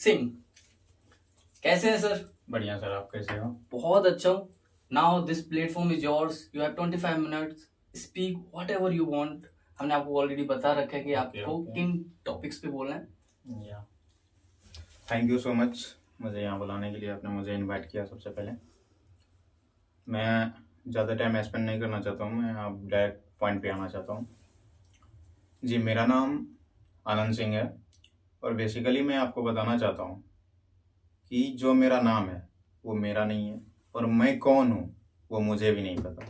सिंह। कैसे हैं सर? बढ़िया सर, आप कैसे हो? बहुत अच्छा हूँ। Now this platform is yours, you have 25 minutes, speak what ever you want. हमने आपको ऑलरेडी बता रखा है कि आपको ओके। किन टॉपिक्स पे बोलना है। या थैंक यू सो मच मुझे यहाँ बुलाने के लिए। आपने मुझे इनवाइट किया। सबसे पहले मैं ज़्यादा टाइम स्पेंड नहीं करना चाहता हूँ, मैं आप डायरेक्ट पॉइंट पे आना चाहता हूँ। जी, मेरा नाम आनंद सिंह है और बेसिकली मैं आपको बताना चाहता हूँ कि जो मेरा नाम है वो मेरा नहीं है और मैं कौन हूँ वो मुझे भी नहीं पता।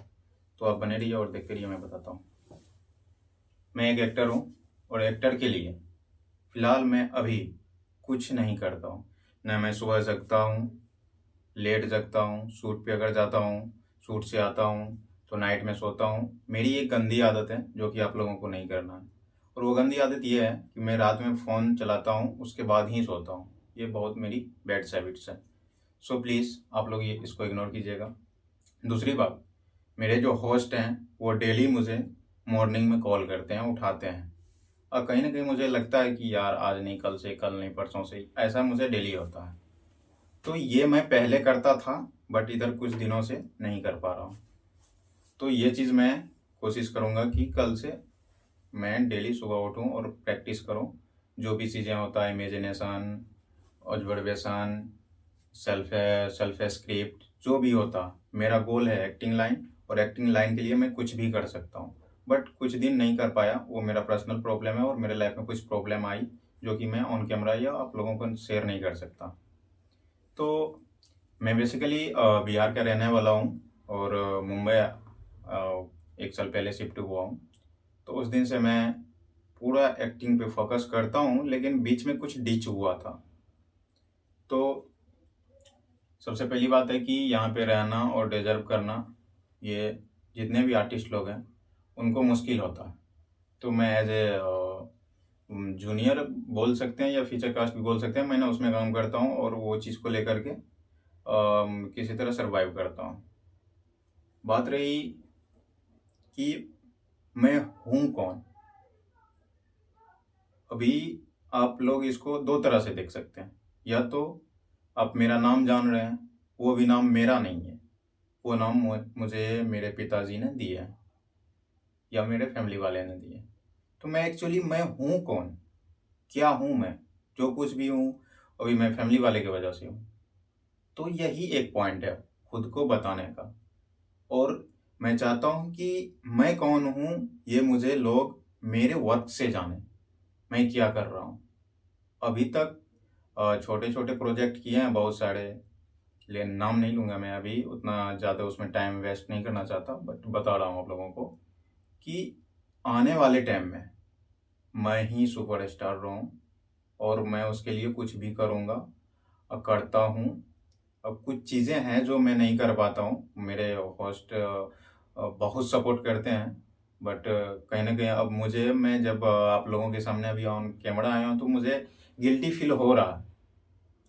तो आप बने रहिए और देखते रहिए, मैं बताता हूँ। मैं एक एक्टर हूँ और एक्टर के लिए फ़िलहाल मैं अभी कुछ नहीं करता हूँ। न मैं सुबह जगता हूँ, लेट जगता हूँ, शूट पे अगर जाता हूँ, शूट से आता हूँ तो नाइट में सोता हूँ। मेरी एक गंदी आदत है जो कि आप लोगों को नहीं करना है, और वो गंदी आदत ये है कि मैं रात में फ़ोन चलाता हूँ, उसके बाद ही सोता हूँ। ये बहुत मेरी बैड हैबिट्स है। सो प्लीज़ आप लोग ये इसको इग्नोर कीजिएगा। दूसरी बात, मेरे जो होस्ट हैं वो डेली मुझे मॉर्निंग में कॉल करते हैं, उठाते हैं, और कहीं ना कहीं मुझे लगता है कि यार आज नहीं, कल से, कल नहीं, परसों से, ऐसा मुझे डेली होता है। तो ये मैं पहले करता था बट इधर कुछ दिनों से नहीं कर पा रहा हूँ। तो ये चीज़ मैं कोशिश करूँगा कि कल से मैं डेली सुबह उठूँ और प्रैक्टिस करूँ। जो भी चीज़ें होता है, imagination, observation, self self script, जो भी होता, मेरा गोल है एक्टिंग लाइन, और एक्टिंग लाइन के लिए मैं कुछ भी कर सकता हूँ। बट कुछ दिन नहीं कर पाया, वो मेरा पर्सनल प्रॉब्लम है, और मेरे लाइफ में कुछ प्रॉब्लम आई जो कि मैं ऑन कैमरा या आप लोगों को शेयर नहीं कर सकता। तो मैं बेसिकली बिहार का रहने वाला हूँ और मुंबई 1 साल पहले शिफ्ट हुआ हूँ। तो उस दिन से मैं पूरा एक्टिंग पे फोकस करता हूँ, लेकिन बीच में कुछ डिच हुआ था। तो सबसे पहली बात है कि यहाँ पे रहना और डिजर्व करना, ये जितने भी आर्टिस्ट लोग हैं उनको मुश्किल होता है। तो मैं एज ए जूनियर बोल सकते हैं या फीचर कास्ट भी बोल सकते हैं, मैंने उसमें काम करता हूँ और वो चीज़ को लेकर के किसी तरह सरवाइव करता हूँ। बात रही कि मैं हूँ कौन, अभी आप लोग इसको दो तरह से देख सकते हैं। या तो आप मेरा नाम जान रहे हैं, वो भी नाम मेरा नहीं है, वो नाम मुझे मेरे पिताजी ने दिया है या मेरे फैमिली वाले ने दिए। तो मैं एक्चुअली मैं हूँ कौन, क्या हूँ मैं, जो कुछ भी हूँ अभी मैं फैमिली वाले की वजह से हूँ। तो यही एक पॉइंट है खुद को बताने का, और मैं चाहता हूँ कि मैं कौन हूँ ये मुझे लोग मेरे वर्क से जाने, मैं क्या कर रहा हूँ। अभी तक छोटे छोटे प्रोजेक्ट किए हैं बहुत सारे, लेकिन नाम नहीं लूँगा मैं, अभी उतना ज़्यादा उसमें टाइम वेस्ट नहीं करना चाहता। बट बता रहा हूँ आप लोगों को कि आने वाले टाइम में मैं ही सुपरस्टार रहूँ, और मैं उसके लिए कुछ भी करूँगा और करता हूँ। अब कुछ चीज़ें हैं जो मैं नहीं कर पाता हूँ, मेरे होस्ट बहुत सपोर्ट करते हैं, बट कहीं ना कहीं अब मुझे, मैं जब आप लोगों के सामने अभी ऑन कैमरा आया हूँ तो मुझे गिल्टी फील हो रहा है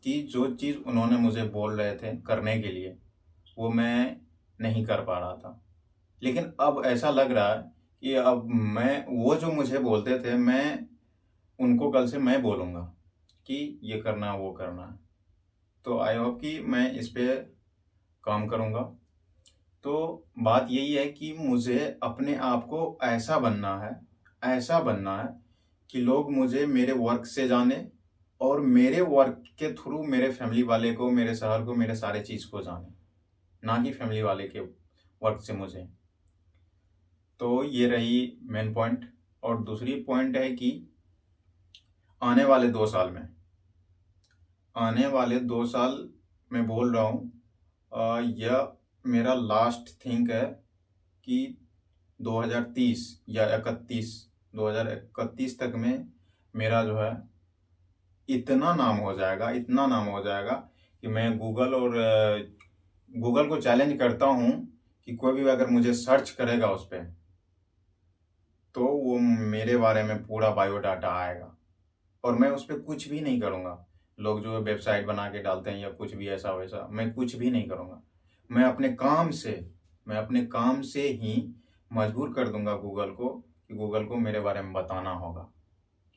कि जो चीज़ उन्होंने मुझे बोल रहे थे करने के लिए वो मैं नहीं कर पा रहा था। लेकिन अब ऐसा लग रहा है कि अब मैं, वो जो मुझे बोलते थे, मैं उनको कल से मैं बोलूँगा कि ये करना है, वो करना है। तो आई होप कि मैं इस पे काम करूँगा। तो बात यही है कि मुझे अपने आप को ऐसा बनना है, ऐसा बनना है कि लोग मुझे मेरे वर्क से जाने, और मेरे वर्क के थ्रू मेरे फैमिली वाले को, मेरे शहर को, मेरे सारे चीज़ को जाने, ना कि फैमिली वाले के वर्क से मुझे। तो ये रही मेन पॉइंट। और दूसरी पॉइंट है कि आने वाले 2 साल में, आने वाले 2 साल मैं बोल रहा हूँ, यह मेरा लास्ट थिंक है कि 2030 या 31, 2031 तक में मेरा जो है इतना नाम हो जाएगा, इतना नाम हो जाएगा कि मैं गूगल को चैलेंज करता हूँ कि कोई भी अगर मुझे सर्च करेगा उस पर, तो वो मेरे बारे में पूरा बायोडाटा आएगा, और मैं उस पर कुछ भी नहीं करूँगा। लोग जो वेबसाइट बना के डालते हैं या कुछ भी ऐसा वैसा, मैं कुछ भी नहीं करूँगा। मैं अपने काम से, मैं अपने काम से ही मजबूर कर दूंगा गूगल को, कि गूगल को मेरे बारे में बताना होगा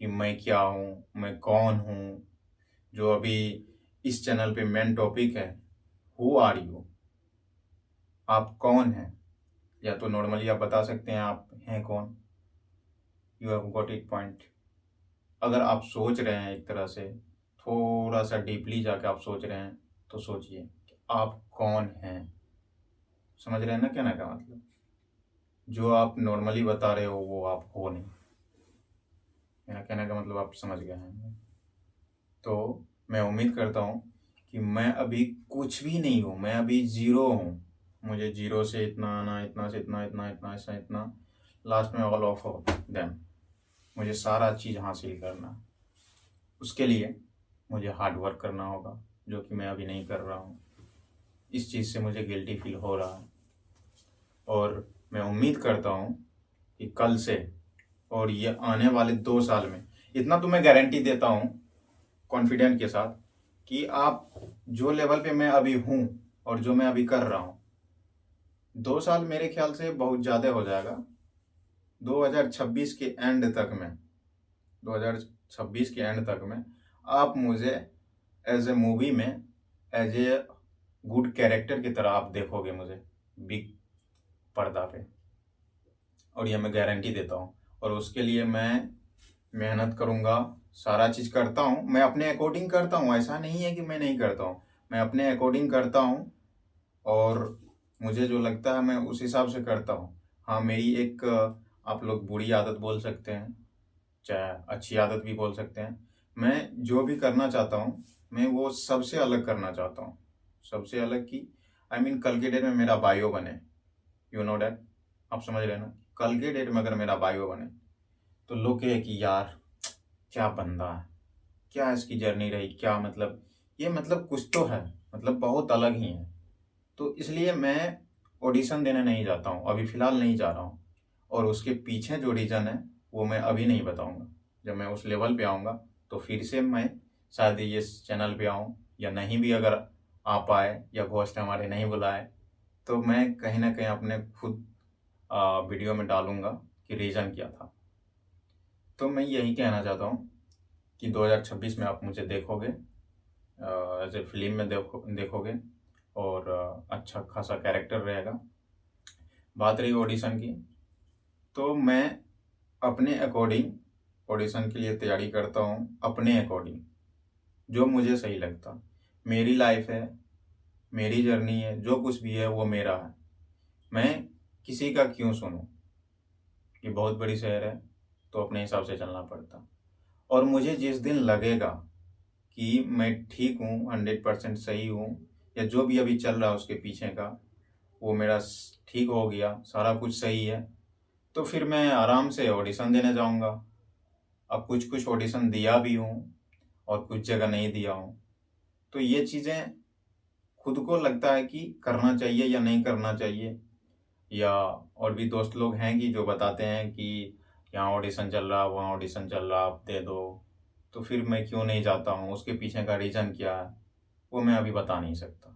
कि मैं क्या हूँ, मैं कौन हूँ, जो अभी इस चैनल पे मेन टॉपिक है, हु आर यू, आप कौन हैं, या तो नॉर्मली आप बता सकते हैं आप हैं कौन, you have got it point. अगर आप सोच रहे हैं एक तरह से थोड़ा सा डीपली जाके आप सोच रहे हैं तो सोचिए कि आप कौन हैं। समझ रहे हैं ना कहने का मतलब, जो आप नॉर्मली बता रहे हो वो आप हो नहीं। मेरा कहने का मतलब आप समझ गए हैं। तो मैं उम्मीद करता हूँ कि मैं अभी कुछ भी नहीं हूँ, मैं अभी जीरो हूँ। मुझे जीरो से इतना आना, इतना से इतना, इतना इतना ऐसा इतना, लास्ट में ऑल ऑफ देम मुझे सारा चीज़ हासिल करना। उसके लिए मुझे हार्ड वर्क करना होगा, जो कि मैं अभी नहीं कर रहा हूँ। इस चीज़ से मुझे गिल्टी फील हो रहा है, और मैं उम्मीद करता हूँ कि कल से और ये आने वाले 2 साल में, इतना तो मैं गारंटी देता हूँ कॉन्फिडेंट के साथ, कि आप जो लेवल पे मैं अभी हूँ और जो मैं अभी कर रहा हूँ, 2 साल मेरे ख्याल से बहुत ज़्यादा हो जाएगा। 2026 के एंड तक में, 2026 के एंड तक में आप मुझे एज ए मूवी में एज ए गुड कैरेक्टर की तरह आप देखोगे मुझे बिग पर्दा पे, और ये मैं गारंटी देता हूँ। और उसके लिए मैं मेहनत करूँगा, सारा चीज़ करता हूँ, मैं अपने अकॉर्डिंग करता हूँ, ऐसा नहीं है कि मैं नहीं करता हूँ, मैं अपने अकॉर्डिंग करता हूँ, और मुझे जो लगता है मैं उस हिसाब से करता हूँ। हाँ, मेरी एक आप लोग बुरी आदत बोल सकते हैं, चाहे अच्छी आदत भी बोल सकते हैं, मैं जो भी करना चाहता हूँ मैं वो सबसे अलग करना चाहता हूँ। सबसे अलग की आई मीन कल के डेट में मेरा बायो बने, यू नो डैट, आप समझ रहे हैं ना। कल के डेट में अगर मेरा बायो बने तो लोग कहे कि यार क्या बंदा है, क्या इसकी जर्नी रही, क्या मतलब ये मतलब कुछ तो है, मतलब बहुत अलग ही है। तो इसलिए मैं ऑडिशन देने नहीं जाता हूँ, अभी फ़िलहाल नहीं जा रहा हूँ, और उसके पीछे जो रीज़न है वो मैं अभी नहीं बताऊँगा। जब मैं उस लेवल पे आऊँगा तो फिर से मैं शायद ये चैनल पे आऊँ, या नहीं भी अगर आ पाए या घोस्ट हमारे नहीं बुलाए, तो मैं कहीं ना कहीं अपने खुद वीडियो में डालूँगा कि रीज़न क्या था। तो मैं यही कहना चाहता हूँ कि 2026 में आप मुझे देखोगे, एज ए फिल्म में देखोगे, और अच्छा खासा कैरेक्टर रहेगा। बात रही ऑडिशन की, तो मैं अपने अकॉर्डिंग ऑडिशन के लिए तैयारी करता हूँ, अपने अकॉर्डिंग जो मुझे सही लगता। मेरी लाइफ है, मेरी जर्नी है, जो कुछ भी है वो मेरा है। मैं किसी का क्यों सुनूं। ये बहुत बड़ी शहर है तो अपने हिसाब से चलना पड़ता, और मुझे जिस दिन लगेगा कि मैं ठीक हूँ, 100% सही हूँ, या जो भी अभी चल रहा है उसके पीछे का वो मेरा ठीक हो गया, सारा कुछ सही है, तो फिर मैं आराम से ऑडिशन देने जाऊँगा। अब कुछ कुछ ऑडिशन दिया भी हूँ और कुछ जगह नहीं दिया हूँ, तो ये चीज़ें खुद को लगता है कि करना चाहिए या नहीं करना चाहिए। या और भी दोस्त लोग हैं कि जो बताते हैं कि यहाँ ऑडिशन चल रहा, वहाँ ऑडिशन चल रहा, आप दे दो, तो फिर मैं क्यों नहीं जाता हूँ, उसके पीछे का रीज़न क्या है वो मैं अभी बता नहीं सकता।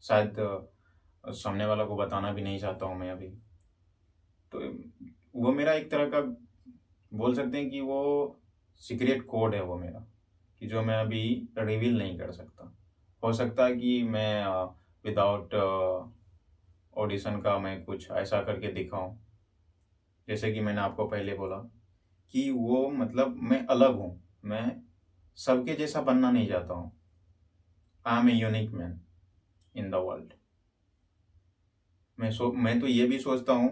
शायद सामने वाला को बताना भी नहीं चाहता हूँ मैं अभी। तो वो मेरा एक तरह का बोल सकते हैं कि वो सीक्रेट कोड है वो मेरा, कि जो मैं अभी रिवील नहीं कर सकता। हो सकता है कि मैं विदाउट ऑडिशन का मैं कुछ ऐसा करके दिखाऊं, जैसे कि मैंने आपको पहले बोला कि वो मतलब मैं अलग हूँ, मैं सबके जैसा बनना नहीं चाहता हूँ। I am a unique man in the world. मैं तो ये भी सोचता हूँ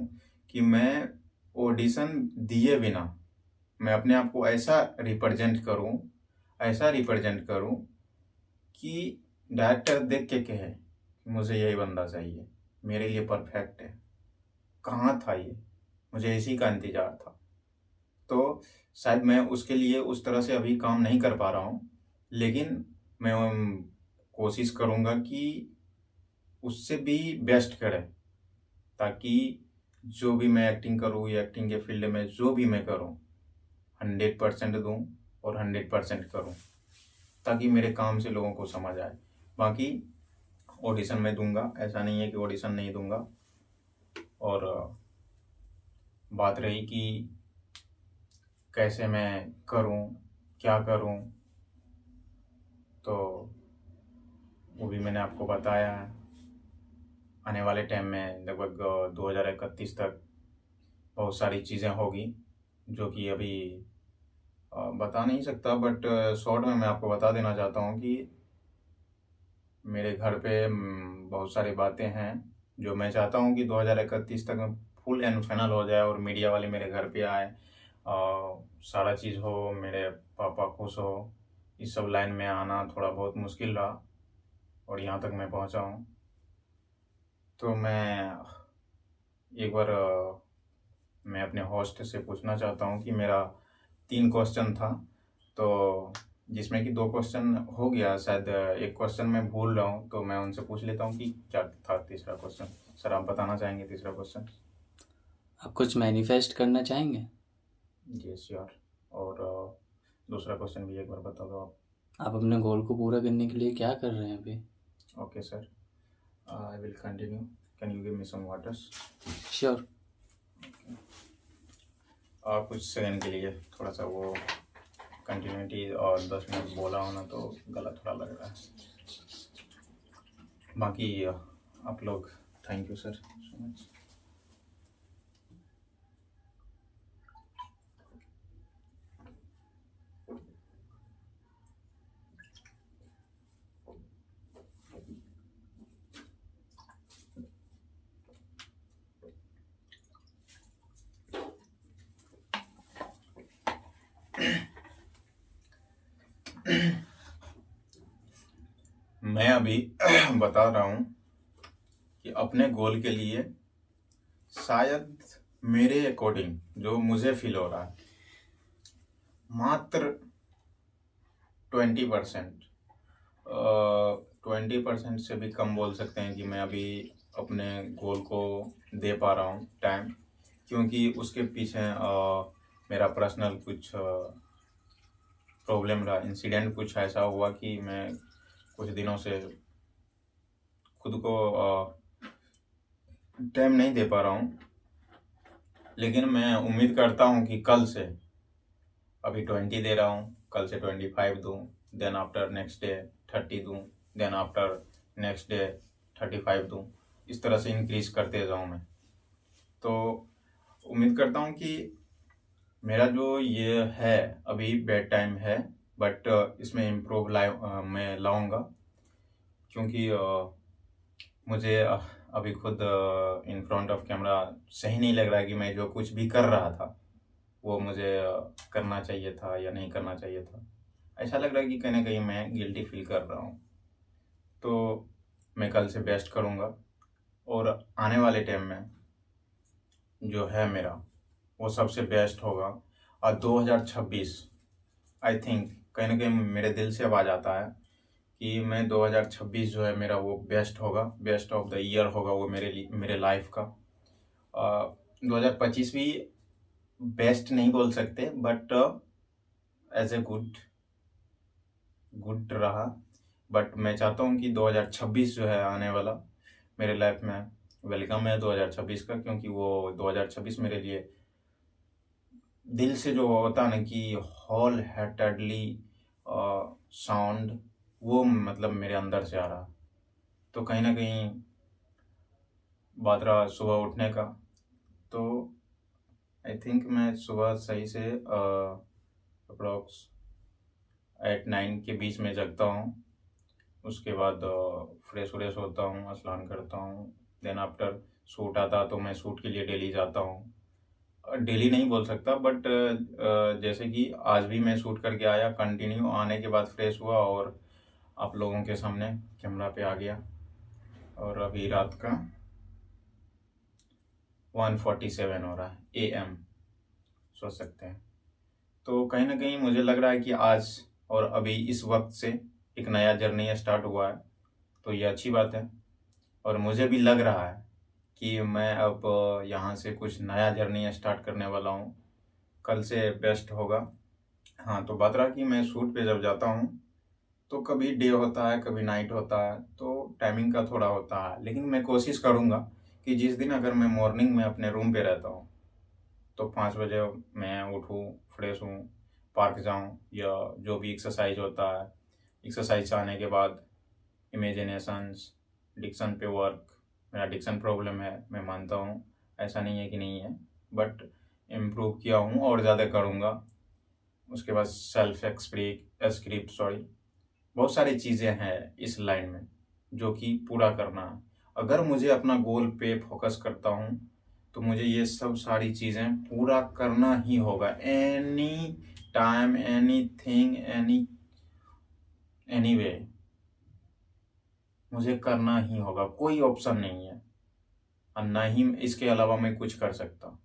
कि मैं ऑडिशन दिए बिना मैं अपने आप को ऐसा रिप्रेजेंट करूँ, ऐसा रिप्रेजेंट करूँ कि डायरेक्टर देख के कहे कि मुझे यही बंदा चाहिए, मेरे लिए परफेक्ट है। कहाँ था ये, मुझे इसी का इंतज़ार था। तो शायद मैं उसके लिए उस तरह से अभी काम नहीं कर पा रहा हूँ, लेकिन मैं कोशिश करूँगा कि उससे भी बेस्ट करे, ताकि जो भी मैं एक्टिंग करूँ या एक्टिंग के फील्ड में जो भी मैं करूँ 100% दूँ और 100% करूँ, ताकि मेरे काम से लोगों को समझ आए। बाकी ऑडिशन में दूंगा, ऐसा नहीं है कि ऑडिशन नहीं दूंगा। और बात रही कि कैसे मैं करूं, क्या करूं, तो वो भी मैंने आपको बताया है। आने वाले टाइम में लगभग 2031 तक बहुत सारी चीज़ें होगी जो कि अभी बता नहीं सकता, बट शॉर्ट में मैं आपको बता देना चाहता हूँ कि मेरे घर पे बहुत सारी बातें हैं जो मैं चाहता हूँ कि 2031 तक में फुल एंड फाइनल हो जाए और मीडिया वाले मेरे घर पे आए, सारा चीज़ हो, मेरे पापा खुश हो। इस सब लाइन में आना थोड़ा बहुत मुश्किल रहा और यहाँ तक मैं पहुँचा हूँ। तो मैं एक बार मैं अपने होस्ट से पूछना चाहता हूँ कि मेरा 3 क्वेश्चन था, तो जिसमें कि 2 क्वेश्चन हो गया, शायद एक क्वेश्चन मैं भूल रहा हूँ, तो मैं उनसे पूछ लेता हूँ कि क्या था तीसरा क्वेश्चन। सर आप बताना चाहेंगे तीसरा क्वेश्चन? आप कुछ मैनिफेस्ट करना चाहेंगे? जी श्योर। और दूसरा क्वेश्चन भी एक बार बता दो आप अपने गोल को पूरा करने के लिए क्या कर रहे हैं अभी? Okay sir, I will continue. Can you give me some waters? Sure. कुछ सेकंड के लिए थोड़ा सा वो कंटिन्यूटी और 10 मिनट बोला होना तो गला थोड़ा लग रहा है। बाकी आप लोग, thank you sir so much. मैं अभी बता रहा हूँ कि अपने गोल के लिए शायद मेरे अकॉर्डिंग जो मुझे फील हो रहा है मात्र 20%, 20% से भी कम बोल सकते हैं कि मैं अभी अपने गोल को दे पा रहा हूँ टाइम, क्योंकि उसके पीछे मेरा पर्सनल कुछ प्रॉब्लम रहा, इंसिडेंट कुछ ऐसा हुआ कि मैं कुछ दिनों से खुद को टाइम नहीं दे पा रहा हूँ। लेकिन मैं उम्मीद करता हूँ कि कल से, अभी 20 दे रहा हूँ, कल से 25 दूँ, देन आफ्टर नेक्स्ट डे 30 दूँ, देन आफ्टर नेक्स्ट डे 35 दूँ, इस तरह से इंक्रीज करते जाऊँ मैं। तो उम्मीद करता हूँ कि मेरा जो ये है अभी बेड टाइम है, बट इसमें इम्प्रूव मैं लाऊंगा, क्योंकि मुझे अभी खुद इन फ्रंट ऑफ कैमरा सही नहीं लग रहा है कि मैं जो कुछ भी कर रहा था वो मुझे करना चाहिए था या नहीं करना चाहिए था। ऐसा लग रहा है कि कहीं ना कहीं मैं गिल्टी फील कर रहा हूँ। तो मैं कल से बेस्ट करूँगा और आने वाले टाइम में जो है मेरा वो सबसे बेस्ट होगा। और 2026 आई थिंक कहीं ना कहीं मेरे दिल से आवाज़ आता है कि मैं 2026 जो है मेरा वो बेस्ट होगा, बेस्ट ऑफ द ईयर होगा वो मेरे लिए, मेरे लाइफ का। 2025 भी बेस्ट नहीं बोल सकते, बट एज ए गुड रहा। बट मैं चाहता हूँ कि 2026 जो है आने वाला मेरे लाइफ में वेलकम है 2026 का, क्योंकि वो 2026 मेरे लिए दिल से जो होता है ना कि होल हार्टेडली साउंड, वो मतलब मेरे अंदर से आ रहा। तो कहीं ना कहीं बात रहा सुबह उठने का, तो आई थिंक मैं सुबह सही से अप्रोक्स 8-9 के बीच में जगता हूँ। उसके बाद फ्रेश व्रेश होता हूँ, स्नान करता हूँ, देन आफ्टर शूट आता तो मैं शूट के लिए डेली जाता हूँ। डेली नहीं बोल सकता, बट जैसे कि आज भी मैं शूट करके आया, कंटिन्यू आने के बाद फ्रेश हुआ और आप लोगों के सामने कैमरा पे आ गया। और अभी रात का 1:47 हो रहा है AM, सोच सकते हैं। तो कहीं ना कहीं मुझे लग रहा है कि आज और अभी इस वक्त से एक नया जर्नी स्टार्ट हुआ है, तो ये अच्छी बात है। और मुझे भी लग रहा है कि मैं अब यहाँ से कुछ नया जर्नी स्टार्ट करने वाला हूँ, कल से बेस्ट होगा। हाँ, तो बात रहा कि मैं शूट पे जब जाता हूँ तो कभी डे होता है, कभी नाइट होता है, तो टाइमिंग का थोड़ा होता है। लेकिन मैं कोशिश करूँगा कि जिस दिन अगर मैं मॉर्निंग में अपने रूम पे रहता हूँ तो 5 बजे मैं उठूँ, फ्रेश हूँ, पार्क जाऊँ, या जो भी एक्सरसाइज होता है एक्सरसाइज आने के बाद इमेजिनेशंस, डिक्शन पे वर्क। मेरा डिक्शन प्रॉब्लम है, मैं मानता हूँ, ऐसा नहीं है कि नहीं है, बट इम्प्रूव किया हूँ और ज़्यादा करूँगा। उसके बाद सेल्फ स्क्रिप्ट सॉरी, बहुत सारी चीज़ें हैं इस लाइन में जो कि पूरा करना है। अगर मुझे अपना गोल पे फोकस करता हूँ तो मुझे ये सब सारी चीज़ें पूरा करना ही होगा। Any time, any thing, any way मुझे करना ही होगा, कोई ऑप्शन नहीं है, और ना ही इसके अलावा मैं कुछ कर सकता।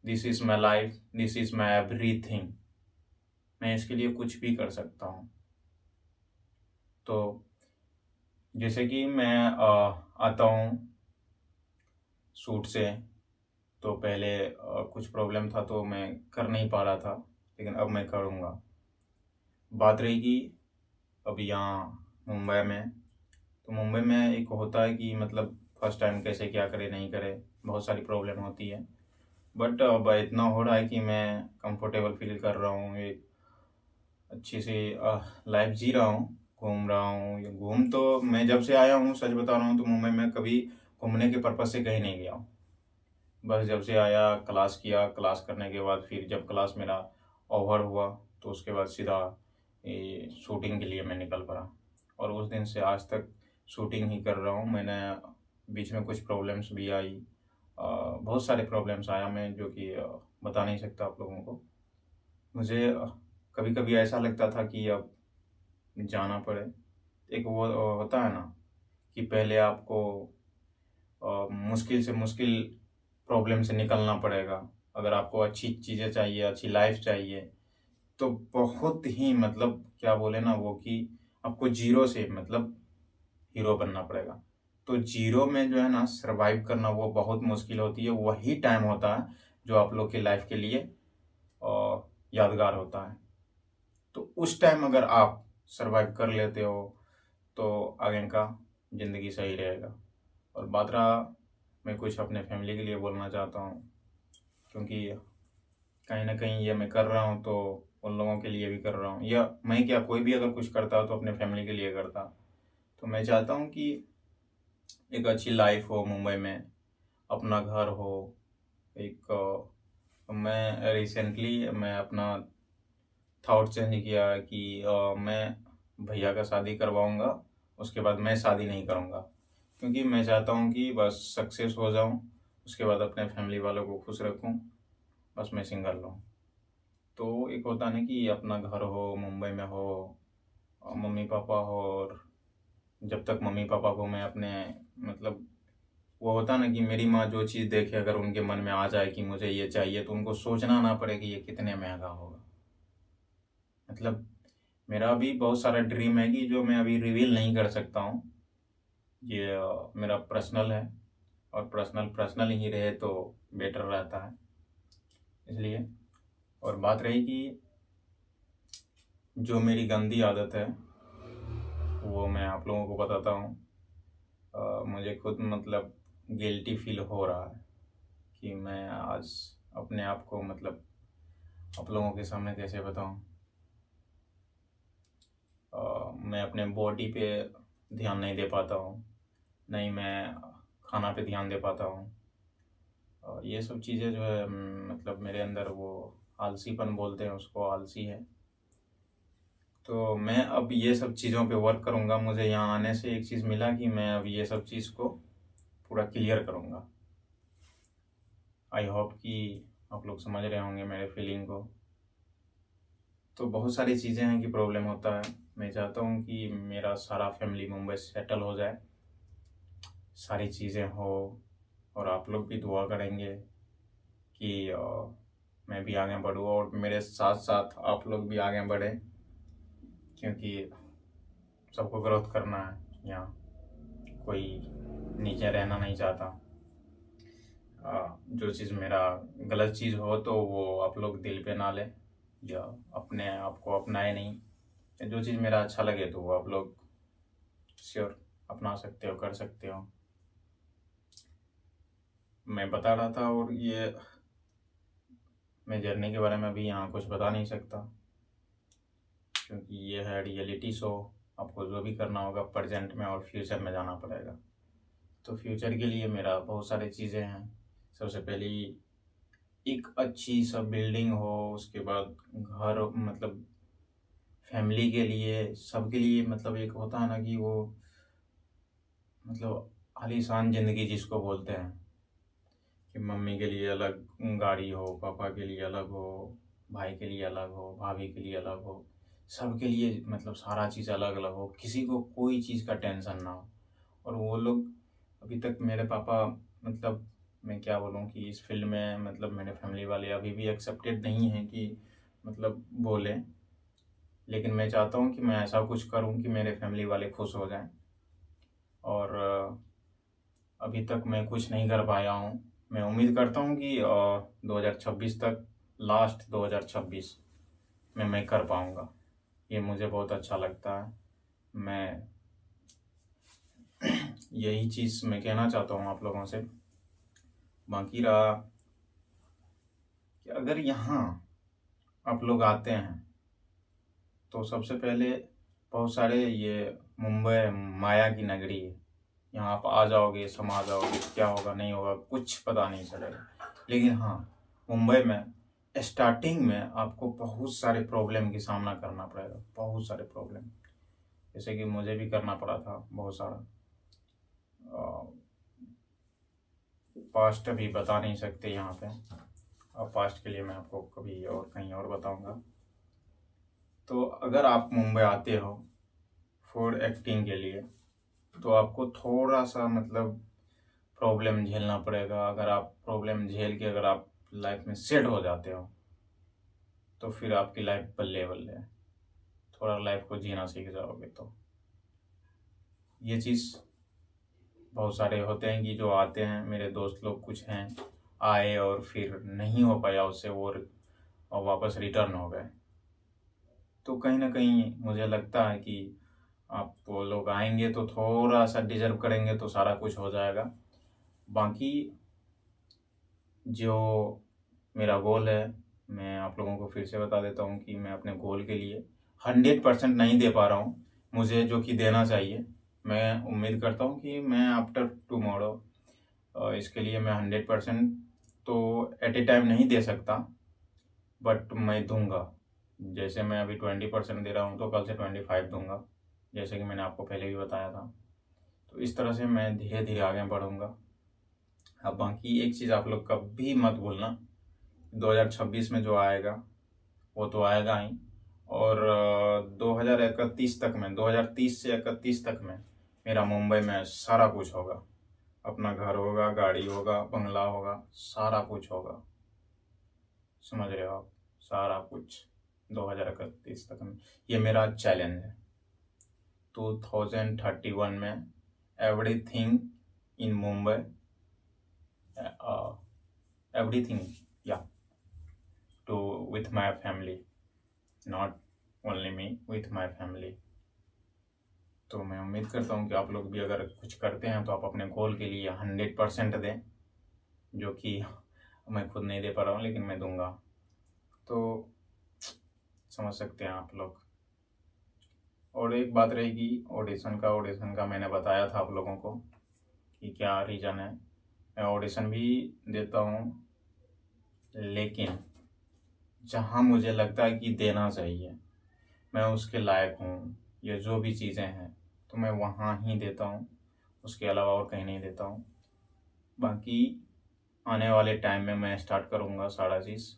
This is my life, this is my everything. मैं इसके लिए कुछ भी कर सकता हूँ। तो जैसे कि मैं आता हूँ शूट से, तो पहले कुछ प्रॉब्लम था तो मैं कर नहीं पा रहा था, लेकिन अब मैं करूँगा। बात रहेगी अब यहाँ मुंबई में, तो मुंबई में एक होता है कि मतलब फर्स्ट टाइम कैसे क्या करे नहीं करे, बहुत सारी प्रॉब्लम होती है। बट अब इतना हो रहा है कि मैं कंफर्टेबल फील कर रहा हूँ, एक अच्छी सी लाइफ जी रहा हूँ, घूम रहा हूँ। घूम तो मैं जब से आया हूँ, सच बता रहा हूँ, तो मुंबई में कभी घूमने के पर्पज़ से कहीं नहीं गया हूँ। बस जब से आया क्लास किया, क्लास करने के बाद फिर जब क्लास मेरा ओवर हुआ तो उसके बाद सीधा ये शूटिंग के लिए मैं निकल पड़ा, और उस दिन से आज तक शूटिंग ही कर रहा हूँ। मैंने बीच में कुछ प्रॉब्लम्स भी आई, बहुत सारे प्रॉब्लम्स आया मैं जो कि बता नहीं सकता आप लोगों को। मुझे कभी कभी ऐसा लगता था कि अब जाना पड़े। एक वो होता है ना कि पहले आपको मुश्किल से मुश्किल प्रॉब्लम से निकलना पड़ेगा। अगर आपको अच्छी चीज़ें चाहिए, अच्छी लाइफ चाहिए, तो बहुत ही मतलब क्या बोले ना वो कि आपको जीरो से मतलब हीरो बनना पड़ेगा। तो जीरो में जो है ना सरवाइव करना वो बहुत मुश्किल होती है। वही टाइम होता है जो आप लोग की लाइफ के लिए यादगार होता है। तो उस टाइम अगर आप सरवाइव कर लेते हो तो आगे का ज़िंदगी सही रहेगा। और बात रहा, मैं कुछ अपने फैमिली के लिए बोलना चाहता हूँ, क्योंकि कहीं ना कहीं ये मैं कर रहा हूँ तो उन लोगों के लिए भी कर रहा हूँ, या मैं क्या कोई भी अगर कुछ करता हो तो अपने फैमिली के लिए करता। तो मैं चाहता हूँ कि एक अच्छी लाइफ हो मुंबई में, अपना घर हो। एक मैं रिसेंटली मैं अपना थॉट चेंज किया है कि मैं भैया का शादी करवाऊँगा, उसके बाद मैं शादी नहीं करूँगा, क्योंकि मैं चाहता हूँ कि बस सक्सेस हो जाऊँ, उसके बाद अपने फैमिली वालों को खुश रखूँ, बस मैं सिंगल रहूँ। तो एक होता नहीं कि अपना घर हो, मुंबई में हो, और मम्मी पापा हो, और जब तक मम्मी पापा को मैं अपने मतलब वो होता ना कि मेरी माँ जो चीज़ देखे अगर उनके मन में आ जाए कि मुझे ये चाहिए, तो उनको सोचना ना पड़े कि ये कितने महंगा होगा। मतलब मेरा भी बहुत सारा ड्रीम है कि जो मैं अभी रिवील नहीं कर सकता हूँ। ये मेरा पर्सनल है, और पर्सनल पर्सनल ही रहे तो बेटर रहता है, इसलिए। और बात रही कि जो मेरी गंदी आदत है वो मैं आप लोगों को बताता हूँ। मुझे खुद मतलब गिल्टी फील हो रहा है कि मैं आज अपने आप को मतलब आप लोगों के सामने कैसे बताऊँ। मैं अपने बॉडी पे ध्यान नहीं दे पाता हूँ, नहीं मैं खाना पे ध्यान दे पाता हूँ। ये सब चीज़ें जो है मतलब मेरे अंदर वो आलसीपन बोलते हैं उसको, आलसी है। तो मैं अब ये सब चीज़ों पे वर्क करूँगा। मुझे यहाँ आने से एक चीज़ मिला कि मैं अब ये सब चीज़ को पूरा क्लियर करूँगा। आई होप कि आप लोग समझ रहे होंगे मेरे फीलिंग को। तो बहुत सारी चीज़ें हैं कि प्रॉब्लम होता है। मैं चाहता हूँ कि मेरा सारा फैमिली मुंबई सेटल हो जाए, सारी चीज़ें हो, और आप लोग भी दुआ करेंगे कि मैं भी आगे बढ़ूँ और मेरे साथ साथ आप लोग भी आगे बढ़ें, क्योंकि सबको ग्रोथ करना है। यहाँ कोई नीचे रहना नहीं चाहता। जो चीज़ मेरा गलत चीज़ हो तो वो आप लोग दिल पे ना लें, या अपने आप को अपनाए नहीं। जो चीज़ मेरा अच्छा लगे तो वो आप लोग श्योर अपना सकते हो, कर सकते हो। मैं बता रहा था, और ये मैं जर्नी के बारे में भी यहाँ कुछ बता नहीं सकता, क्योंकि ये है रियलिटी शो। आपको जो भी करना होगा प्रेजेंट में और फ्यूचर में जाना पड़ेगा। तो फ्यूचर के लिए मेरा बहुत सारी चीज़ें हैं। सबसे पहली एक अच्छी सा बिल्डिंग हो, उसके बाद घर, मतलब फैमिली के लिए, सबके लिए, मतलब एक होता है ना कि वो मतलब आलीशान ज़िंदगी जिसको बोलते हैं कि मम्मी के लिए अलग गाड़ी हो, पापा के लिए अलग हो, भाई के लिए अलग हो, भाभी के लिए अलग हो, सबके लिए मतलब सारा चीज़ अलग अलग हो, किसी को कोई चीज़ का टेंशन ना हो। और वो लोग अभी तक मेरे पापा, मतलब मैं क्या बोलूँ कि इस फील्ड में, मतलब मेरे फैमिली वाले अभी भी एक्सेप्टेड नहीं हैं कि मतलब बोलें। लेकिन मैं चाहता हूँ कि मैं ऐसा कुछ करूँ कि मेरे फैमिली वाले खुश हो जाएं। और अभी तक मैं कुछ नहीं कर पाया हूँ। मैं उम्मीद करता हूँ कि 2026 तक, लास्ट 2026 में मैं कर पाऊँगा। ये मुझे बहुत अच्छा लगता है। मैं यही चीज़ मैं कहना चाहता हूँ आप लोगों से। बाकी रहा कि अगर यहाँ आप लोग आते हैं तो सबसे पहले बहुत सारे, ये मुंबई माया की नगरी है। यहाँ आप आ जाओगे, समा जाओगे, क्या होगा नहीं होगा कुछ पता नहीं चलेगा। लेकिन हाँ, मुंबई में स्टार्टिंग में आपको बहुत सारे प्रॉब्लम की सामना करना पड़ेगा, बहुत सारे प्रॉब्लम। जैसे कि मुझे भी करना पड़ा था बहुत सारा। पास्ट अभी बता नहीं सकते यहाँ पे, और पास्ट के लिए मैं आपको कभी और कहीं और बताऊँगा। तो अगर आप मुंबई आते हो फॉर एक्टिंग के लिए, तो आपको थोड़ा सा मतलब प्रॉब्लम झेलना पड़ेगा। अगर आप प्रॉब्लम झेल के अगर आप लाइफ में सेट हो जाते हो तो फिर आपकी लाइफ बल्ले बल्ले है। थोड़ा लाइफ को जीना सीख जाओगे तो ये चीज़। बहुत सारे होते हैं कि जो आते हैं, मेरे दोस्त लोग कुछ हैं आए और फिर नहीं हो पाया उससे, वो और वापस रिटर्न हो गए। तो कहीं ना कहीं मुझे लगता है कि आप वो लोग आएंगे तो थोड़ा सा डिजर्व करेंगे तो सारा कुछ हो जाएगा। बाकी जो मेरा गोल है, मैं आप लोगों को फिर से बता देता हूँ कि मैं अपने गोल के लिए 100% नहीं दे पा रहा हूँ मुझे जो कि देना चाहिए। मैं उम्मीद करता हूँ कि मैं आफ्टर टुमारो इसके लिए मैं 100% तो एट ए टाइम नहीं दे सकता, बट मैं दूंगा। जैसे मैं अभी 20% दे रहा हूँ तो कल से 25 दूंगा, जैसे कि मैंने आपको पहले भी बताया था। तो इस तरह से मैं धीरे धीरे आगे बढ़ूंगा। अब बाकी एक चीज़ आप लोग कभी मत भूलना, 2026 में जो आएगा वो तो आएगा ही, और 2031 तक में, 2030 से 31 तक में मेरा मुंबई में सारा कुछ होगा। अपना घर होगा, गाड़ी होगा, बंगला होगा, सारा कुछ होगा। समझ रहे हो आप? सारा कुछ 2031 तक में, ये मेरा चैलेंज है। 2031 में everything in Mumbai, everything, yeah, to with my family, not only me, with my family। तो मैं उम्मीद करता हूँ कि आप लोग भी अगर कुछ करते हैं तो आप अपने गोल के लिए 100% दें, जो कि मैं खुद नहीं दे पा रहा हूँ लेकिन मैं दूंगा। तो समझ सकते हैं आप लोग। और एक बात रहेगी ऑडिशन का मैंने बताया था आप लोगों को कि क्या रीज़न है। मैं ऑडिशन भी देता हूँ, लेकिन जहाँ मुझे लगता है कि देना चाहिए, मैं उसके लायक हूँ, ये जो भी चीज़ें हैं तो मैं वहाँ ही देता हूँ, उसके अलावा और कहीं नहीं देता हूँ। बाकी आने वाले टाइम में मैं स्टार्ट करूँगा सारा चीज़,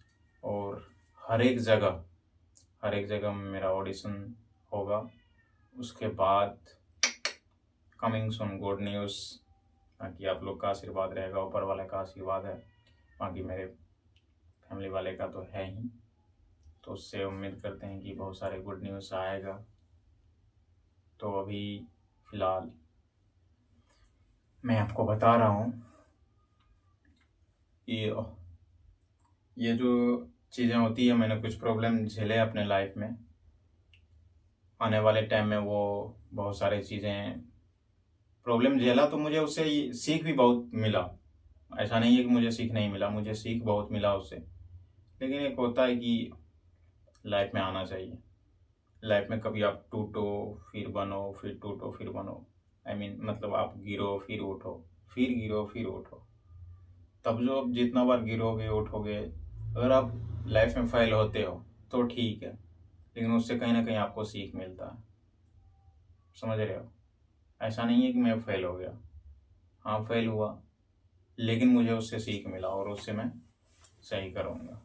और हर एक जगह में मेरा ऑडिशन होगा। उसके बाद कमिंग सून गुड न्यूज़, बाकी आप लोग का आशीर्वाद रहेगा, ऊपर वाले का आशीर्वाद है, बाकी मेरे फैमिली वाले का तो है ही। तो उससे उम्मीद करते हैं कि बहुत सारे गुड न्यूज़ आएगा। तो अभी फ़िलहाल मैं आपको बता रहा हूँ कि ये जो चीज़ें होती है, मैंने कुछ प्रॉब्लम झेले अपने लाइफ में। आने वाले टाइम में वो बहुत सारी चीज़ें प्रॉब्लम झेला तो मुझे उससे सीख भी बहुत मिला। ऐसा नहीं है कि मुझे सीख नहीं मिला, मुझे सीख बहुत मिला उससे। लेकिन एक होता है कि लाइफ में आना चाहिए, लाइफ में कभी आप टूटो फिर बनो, फिर टूटो फिर बनो। मतलब आप गिरो फिर उठो, फिर गिरो फिर उठो। तब जो आप जितना बार गिरोगे उठोगे, अगर आप लाइफ में फेल होते हो तो ठीक है, लेकिन उससे कहीं ना कहीं आपको सीख मिलता है। समझ रहे हो? ऐसा नहीं है कि मैं फेल हो गया, हाँ फेल हुआ, लेकिन मुझे उससे सीख मिला और उससे मैं सही करूँगा।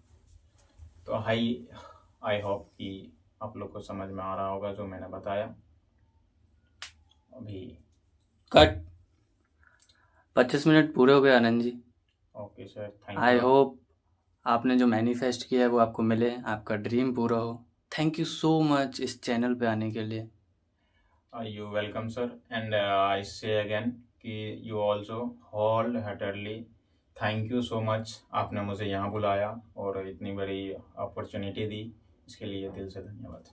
तो आई होप कि आप लोग को समझ में आ रहा होगा जो मैंने बताया अभी। कट। 25 मिनट पूरे हो गए Anand ji. Okay sir, thank I you. Hope आपने जो मैनिफेस्ट किया है वो आपको मिले, आपका ड्रीम पूरा हो। थैंक यू सो मच इस चैनल पे आने के लिए। You welcome sir, and I say again कि you also whole heartedly thank you so much. आपने मुझे यहाँ बुलाया और इतनी बड़ी अपॉर्चुनिटी दी, इसके लिए दिल से धन्यवाद।